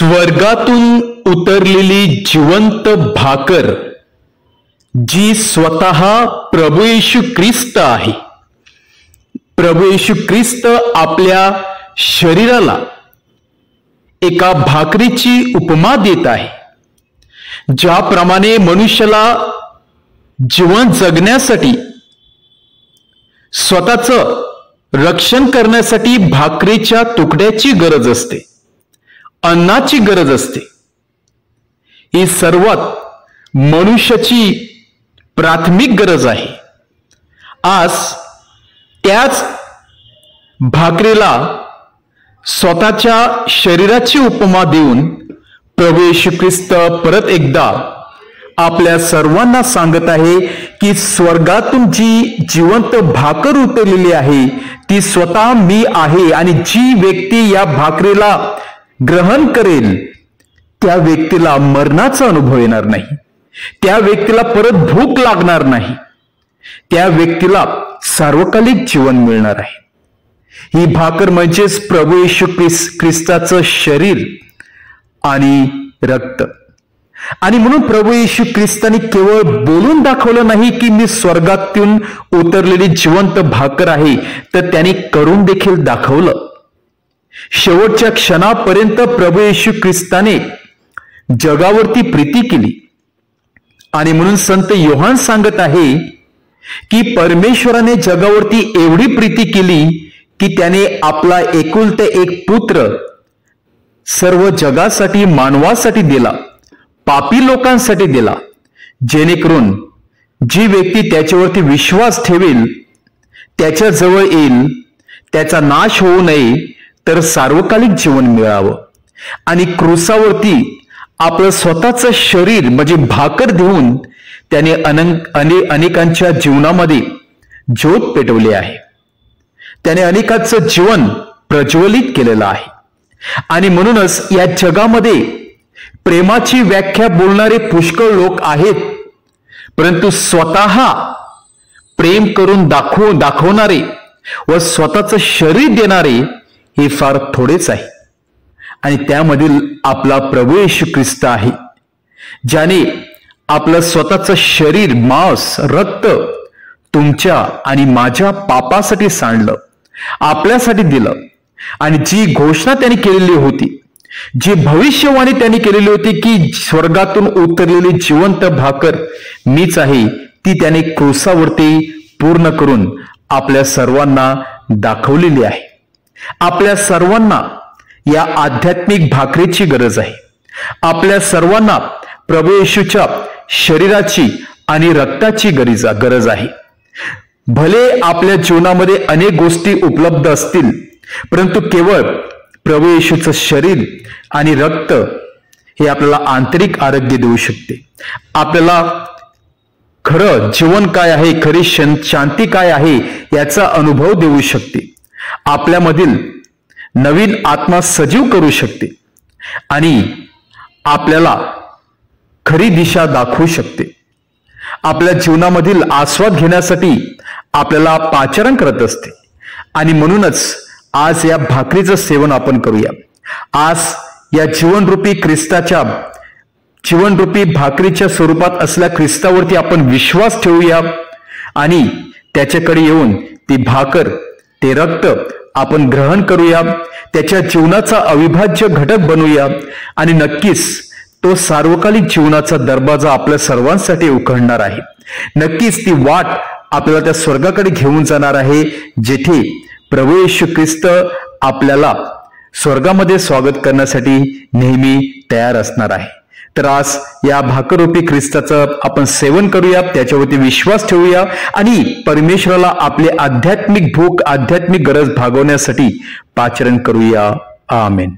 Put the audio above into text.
स्वर्गातून उतरलेली जिवंत भाकर जी स्वतः प्रभू येशू ख्रिस्त आहे. प्रभू येशू ख्रिस्त आपल्या शरीराला एका भाकरीची उपमा देत आहे. ज्याप्रमाणे मनुष्याला जीवन जगण्यासाठी स्वतःचं रक्षण करण्यासाठी भाकरीच्या तुकड्याची गरज असते, अन्नाची गरज असते. ही सर्वात मनुष्याची प्राथमिक गरज आहे. आज त्याच भाकरीला स्वतःच्या शरीराची उपमा देऊन प्रभू येशू ख्रिस्त परत एकदा आपल्या सर्वांना सांगत आहे की स्वर्गातून जी जिवंत भाकर उतरलेली आहे ती स्वतः मी आहे, आणि जी व्यक्ती या भाकरीला ग्रहण करेल त्या व्यक्तीला मरणाचा अनुभव येणार नाही, त्या व्यक्तीला परत भूक लागणार नाही, त्या व्यक्तीला सार्वकालिक जीवन मिळणार आहे. ही भाकर म्हणजेच प्रभू येशू ख्रिस्ताचं शरीर आणि रक्त. आणि म्हणून प्रभू येशू ख्रिस्ताने केवळ बोलून दाखवलं नाही की मी स्वर्गातून उतरलेली जिवंत भाकर आहे, तर त्याने करून देखील दाखवलं. शेवटच्या क्षणापर्यंत प्रभू येशू ख्रिस्ताने जगावरती प्रीती केली. आणि म्हणून संत योहान सांगत आहे की परमेश्वराने जगावरती एवढी प्रीती केली की त्याने आपला एकुलते एक पुत्र सर्व जगासाठी, मानवासाठी दिला, पापी लोकांसाठी दिला, जेणेकरून जी व्यक्ती त्याच्यावरती विश्वास ठेवेल, त्याच्या जवळ येईल, त्याचा नाश होऊ नये, तर सार्वकालिक जीवन मिळावं. आणि क्रूसावरती आपलं स्वतःचं शरीर म्हणजे भाकर देऊन त्याने अनेकांच्या जीवनामध्ये ज्योत पेटवली आहे. त्याने अनेकांचं जीवन प्रज्वलित केलेलं आहे. आणि म्हणूनच या जगामध्ये प्रेमाची व्याख्या बोलणारे पुष्कळ लोक आहेत, परंतु स्वतः प्रेम करून दाखवणारे व स्वतःचं शरीर देणारे हे फार थोडेच आहे. आणि त्यामधील आपला प्रभू येशू ख्रिस्त आहे, ज्याने आपलं स्वतःचं शरीर, मांस, रक्त तुमच्या आणि माझ्या पापासाठी सांडलं, आपल्यासाठी दिलं. आणि जी घोषणा त्यांनी केलेली होती, जी भविष्यवाणी त्यांनी केलेली होती की स्वर्गातून उतरलेली जिवंत भाकर मीच आहे, ती त्याने क्रूसावरती पूर्ण करून आपल्या सर्वांना दाखवलेली आहे. आपल्या सर्वांना या आध्यात्मिक भाकरीची गरज आहे. आपल्या सर्वांना प्रभू येशूच्या शरीराची आणि रक्ताची गरज आहे. भले आपल्या जीवनामध्ये अनेक गोष्टी उपलब्ध असतील, परंतु केवळ प्रभू येशूचं शरीर आणि रक्त हे आपल्याला आंतरिक आरोग्य देऊ शकते. आपल्याला खरं जीवन काय आहे, खरी शांती काय आहे याचा अनुभव देऊ शकते. आपल्यामधील नवीन आत्मा सजीव करू शकते आणि आपल्याला खरी दिशा दाखवू शकते. आपल्या जीवनामधील आस्वाद घेण्यासाठी आपल्याला पाचारण करत असते. आणि म्हणूनच आज या भाकरीचं सेवन आपण करूया. आज या जीवनरूपी ख्रिस्ताच्या जीवनरूपी भाकरीच्या स्वरूपात असलेल्या ख्रिस्तावरती आपण विश्वास ठेवूया आणि त्याच्याकडे येऊन ती भाकर, ते रक्त आपण ग्रहण करूया, त्याच्या जीवनाचा अविभाज्य घटक बनूया. आणि नक्कीच तो सार्वकालिक जीवनाचा दरवाजा आपल्या सर्वांसाठी उघडणार आहे. नक्कीच ती वाट आपल्याला त्या स्वर्गाकडे घेऊन जाणार आहे, जेथे प्रभू येशू ख्रिस्त आपल्याला स्वर्गामध्ये स्वागत करण्यासाठी नेहमी तयार असणार आहे. तर आज या भाकरूपी ख्रिस्ताचं आपण सेवन करूया, त्याच्यावरती विश्वास ठेवूया आणि परमेश्वराला आपली आध्यात्मिक भूक, आध्यात्मिक गरज भागवण्यासाठी पाचारण करूया. आमेन.